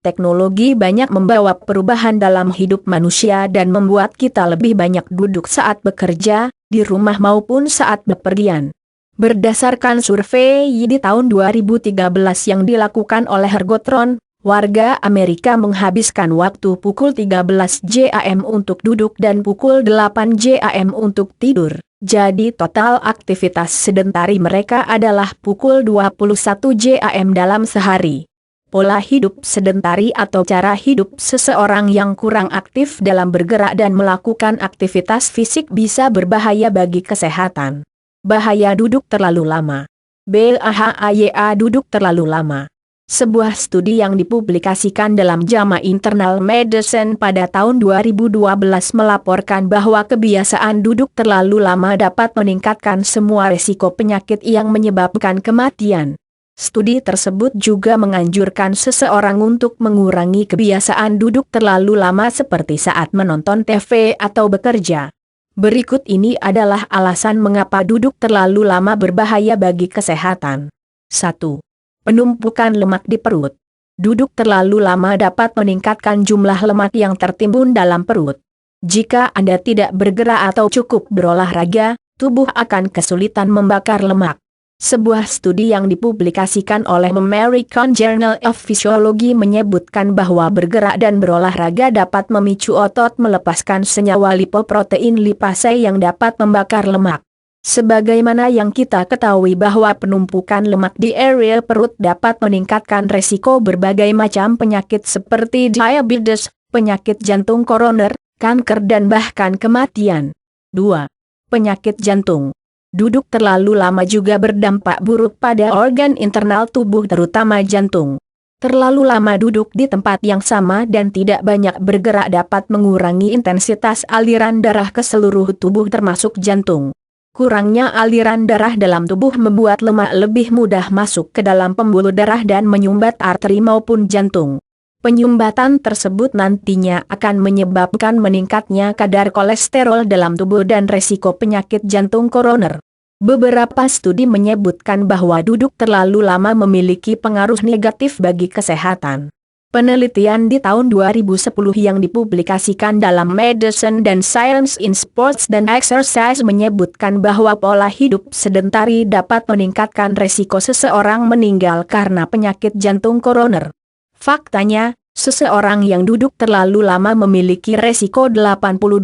Teknologi banyak membawa perubahan dalam hidup manusia dan membuat kita lebih banyak duduk saat bekerja, di rumah maupun saat bepergian. Berdasarkan survei di tahun 2013 yang dilakukan oleh Ergotron, warga Amerika menghabiskan waktu pukul 13 jam untuk duduk dan pukul 8 jam untuk tidur. Jadi total aktivitas sedentari mereka adalah pukul 21 jam dalam sehari. Pola hidup sedentari atau cara hidup seseorang yang kurang aktif dalam bergerak dan melakukan aktivitas fisik bisa berbahaya bagi kesehatan. Bahaya duduk terlalu lama. BAHAYA duduk terlalu lama. Sebuah studi yang dipublikasikan dalam JAMA Internal Medicine pada tahun 2012 melaporkan bahwa kebiasaan duduk terlalu lama dapat meningkatkan semua risiko penyakit yang menyebabkan kematian. Studi tersebut juga menganjurkan seseorang untuk mengurangi kebiasaan duduk terlalu lama seperti saat menonton TV atau bekerja. Berikut ini adalah alasan mengapa duduk terlalu lama berbahaya bagi kesehatan. 1. Penumpukan lemak di perut. Duduk terlalu lama dapat meningkatkan jumlah lemak yang tertimbun dalam perut. Jika Anda tidak bergerak atau cukup berolahraga, tubuh akan kesulitan membakar lemak. Sebuah studi yang dipublikasikan oleh American Journal of Physiology menyebutkan bahwa bergerak dan berolahraga dapat memicu otot melepaskan senyawa lipoprotein lipase yang dapat membakar lemak. Sebagaimana yang kita ketahui bahwa penumpukan lemak di area perut dapat meningkatkan resiko berbagai macam penyakit seperti diabetes, penyakit jantung koroner, kanker dan bahkan kematian. 2. Penyakit jantung. Duduk terlalu lama juga berdampak buruk pada organ internal tubuh terutama jantung. Terlalu lama duduk di tempat yang sama dan tidak banyak bergerak dapat mengurangi intensitas aliran darah ke seluruh tubuh termasuk jantung. Kurangnya aliran darah dalam tubuh membuat lemak lebih mudah masuk ke dalam pembuluh darah dan menyumbat arteri maupun jantung. Penyumbatan tersebut nantinya akan menyebabkan meningkatnya kadar kolesterol dalam tubuh dan resiko penyakit jantung koroner. Beberapa studi menyebutkan bahwa duduk terlalu lama memiliki pengaruh negatif bagi kesehatan. Penelitian di tahun 2010 yang dipublikasikan dalam Medicine dan Science in Sports and Exercise menyebutkan bahwa pola hidup sedentari dapat meningkatkan resiko seseorang meninggal karena penyakit jantung koroner. Faktanya, seseorang yang duduk terlalu lama memiliki resiko 82%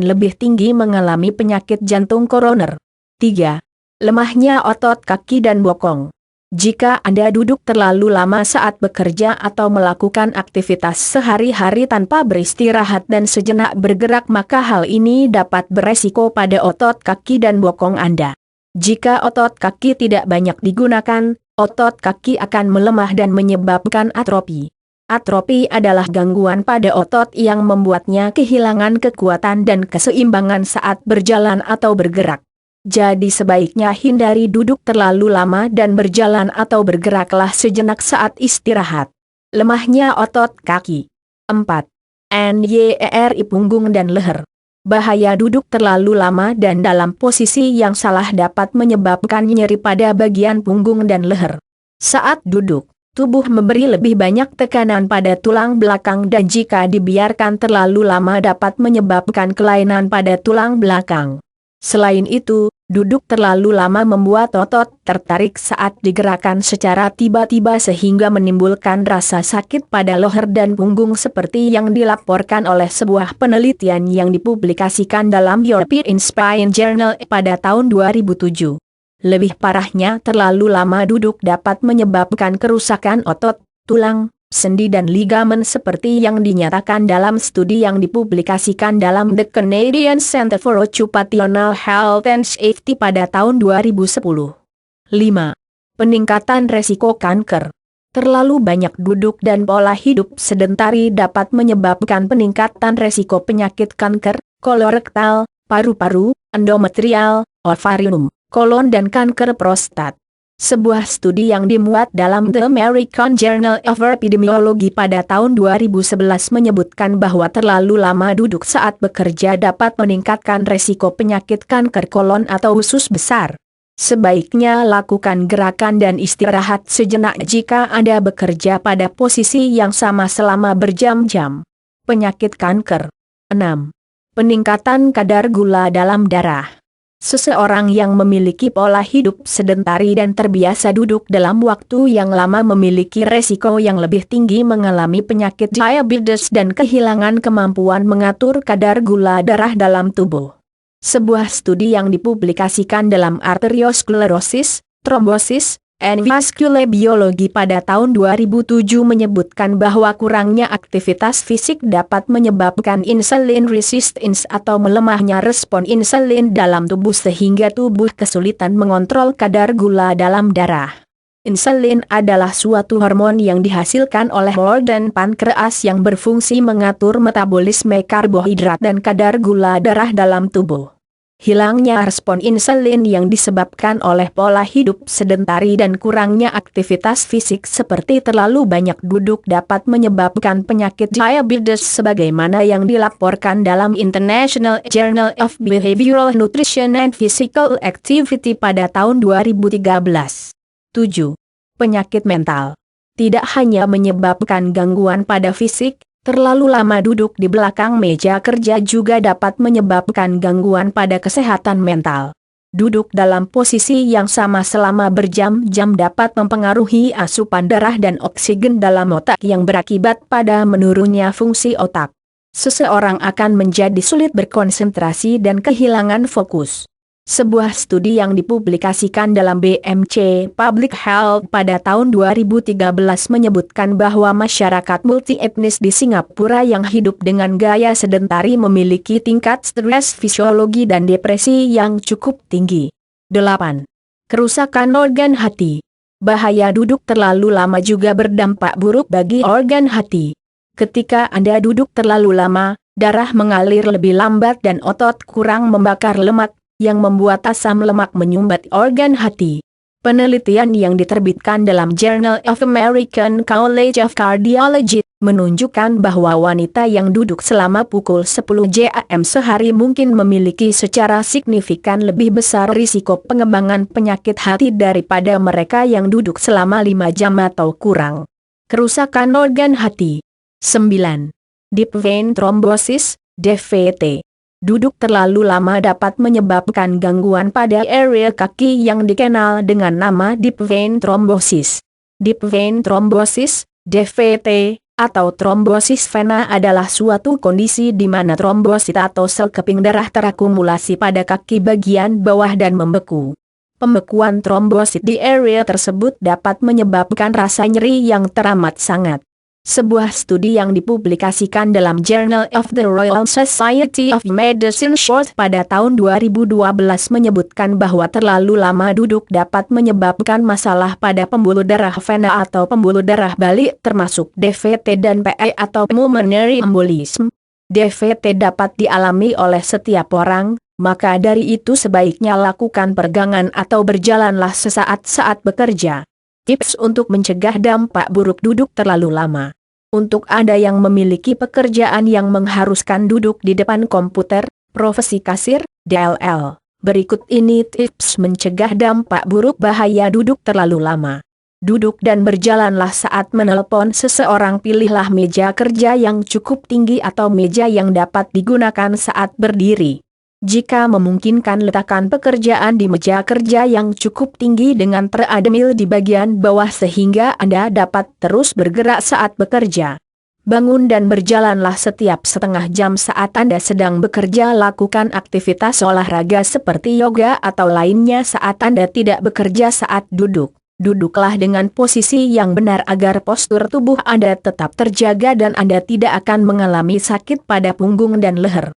lebih tinggi mengalami penyakit jantung koroner. 3. Lemahnya otot kaki dan bokong. Jika Anda duduk terlalu lama saat bekerja atau melakukan aktivitas sehari-hari tanpa beristirahat dan sejenak bergerak maka hal ini dapat beresiko pada otot kaki dan bokong Anda. Jika otot kaki tidak banyak digunakan, otot kaki akan melemah dan menyebabkan atrofi. Atrofi adalah gangguan pada otot yang membuatnya kehilangan kekuatan dan keseimbangan saat berjalan atau bergerak. Jadi sebaiknya hindari duduk terlalu lama dan berjalan atau bergeraklah sejenak saat istirahat. Lemahnya otot kaki. 4. NYERI punggung dan leher. Bahaya duduk terlalu lama dan dalam posisi yang salah dapat menyebabkan nyeri pada bagian punggung dan leher. Saat duduk, tubuh memberi lebih banyak tekanan pada tulang belakang dan jika dibiarkan terlalu lama dapat menyebabkan kelainan pada tulang belakang. Selain itu, duduk terlalu lama membuat otot tertarik saat digerakkan secara tiba-tiba sehingga menimbulkan rasa sakit pada leher dan punggung seperti yang dilaporkan oleh sebuah penelitian yang dipublikasikan dalam European Spine Journal pada tahun 2007. Lebih parahnya terlalu lama duduk dapat menyebabkan kerusakan otot, tulang, sendi dan ligamen seperti yang dinyatakan dalam studi yang dipublikasikan dalam The Canadian Center for Occupational Health and Safety pada tahun 2010. 5. Peningkatan resiko kanker. Terlalu banyak duduk dan pola hidup sedentari dapat menyebabkan peningkatan resiko penyakit kanker, kolorektal, paru-paru, endometrial, ovarium, kolon dan kanker prostat. Sebuah studi yang dimuat dalam The American Journal of Epidemiology pada tahun 2011 menyebutkan bahwa terlalu lama duduk saat bekerja dapat meningkatkan resiko penyakit kanker kolon atau usus besar. Sebaiknya lakukan gerakan dan istirahat sejenak jika Anda bekerja pada posisi yang sama selama berjam-jam. Penyakit kanker. 6. Peningkatan kadar gula dalam darah. Seseorang yang memiliki pola hidup sedentari dan terbiasa duduk dalam waktu yang lama memiliki resiko yang lebih tinggi mengalami penyakit diabetes dan kehilangan kemampuan mengatur kadar gula darah dalam tubuh. Sebuah studi yang dipublikasikan dalam Arteriosklerosis, Trombosis, and Vascular Biology pada tahun 2007 menyebutkan bahwa kurangnya aktivitas fisik dapat menyebabkan insulin resistance atau melemahnya respon insulin dalam tubuh sehingga tubuh kesulitan mengontrol kadar gula dalam darah. Insulin adalah suatu hormon yang dihasilkan oleh organ pankreas yang berfungsi mengatur metabolisme karbohidrat dan kadar gula darah dalam tubuh. Hilangnya respon insulin yang disebabkan oleh pola hidup sedentari dan kurangnya aktivitas fisik seperti terlalu banyak duduk dapat menyebabkan penyakit diabetes sebagaimana yang dilaporkan dalam International Journal of Behavioral Nutrition and Physical Activity pada tahun 2013. 7. Penyakit mental. Tidak hanya menyebabkan gangguan pada fisik, terlalu lama duduk di belakang meja kerja juga dapat menyebabkan gangguan pada kesehatan mental. Duduk dalam posisi yang sama selama berjam-jam dapat mempengaruhi asupan darah dan oksigen dalam otak yang berakibat pada menurunnya fungsi otak. Seseorang akan menjadi sulit berkonsentrasi dan kehilangan fokus. Sebuah studi yang dipublikasikan dalam BMC Public Health pada tahun 2013 menyebutkan bahwa masyarakat multietnis di Singapura yang hidup dengan gaya sedentari memiliki tingkat stres fisiologi dan depresi yang cukup tinggi. 8. Kerusakan organ hati. Bahaya duduk terlalu lama juga berdampak buruk bagi organ hati. Ketika Anda duduk terlalu lama, darah mengalir lebih lambat dan otot kurang membakar lemak, yang membuat asam lemak menyumbat organ hati. Penelitian yang diterbitkan dalam Journal of American College of Cardiology menunjukkan bahwa wanita yang duduk selama pukul 10 jam sehari mungkin memiliki secara signifikan lebih besar risiko pengembangan penyakit hati daripada mereka yang duduk selama 5 jam atau kurang. Kerusakan organ hati. 9. Deep vein thrombosis, DVT. Duduk terlalu lama dapat menyebabkan gangguan pada area kaki yang dikenal dengan nama deep vein thrombosis. Deep vein thrombosis, DVT, atau trombosis vena adalah suatu kondisi di mana trombosit atau sel keping darah terakumulasi pada kaki bagian bawah dan membeku. Pembekuan trombosit di area tersebut dapat menyebabkan rasa nyeri yang teramat sangat. Sebuah studi yang dipublikasikan dalam Journal of the Royal Society of Medicine Short pada tahun 2012 menyebutkan bahwa terlalu lama duduk dapat menyebabkan masalah pada pembuluh darah vena atau pembuluh darah balik termasuk DVT dan PE atau pulmonary embolism. DVT dapat dialami oleh setiap orang, maka dari itu sebaiknya lakukan peregangan atau berjalanlah sesaat saat bekerja. Tips untuk mencegah dampak buruk duduk terlalu lama. Untuk Anda yang memiliki pekerjaan yang mengharuskan duduk di depan komputer, profesi kasir, DLL, berikut ini tips mencegah dampak buruk bahaya duduk terlalu lama. Duduk dan berjalanlah saat menelpon seseorang. Pilihlah meja kerja yang cukup tinggi atau meja yang dapat digunakan saat berdiri. Jika memungkinkan, letakkan pekerjaan di meja kerja yang cukup tinggi dengan treadmill di bagian bawah sehingga Anda dapat terus bergerak saat bekerja. Bangun dan berjalanlah setiap setengah jam saat Anda sedang bekerja. Lakukan aktivitas olahraga seperti yoga atau lainnya saat Anda tidak bekerja saat duduk. Duduklah dengan posisi yang benar agar postur tubuh Anda tetap terjaga dan Anda tidak akan mengalami sakit pada punggung dan leher.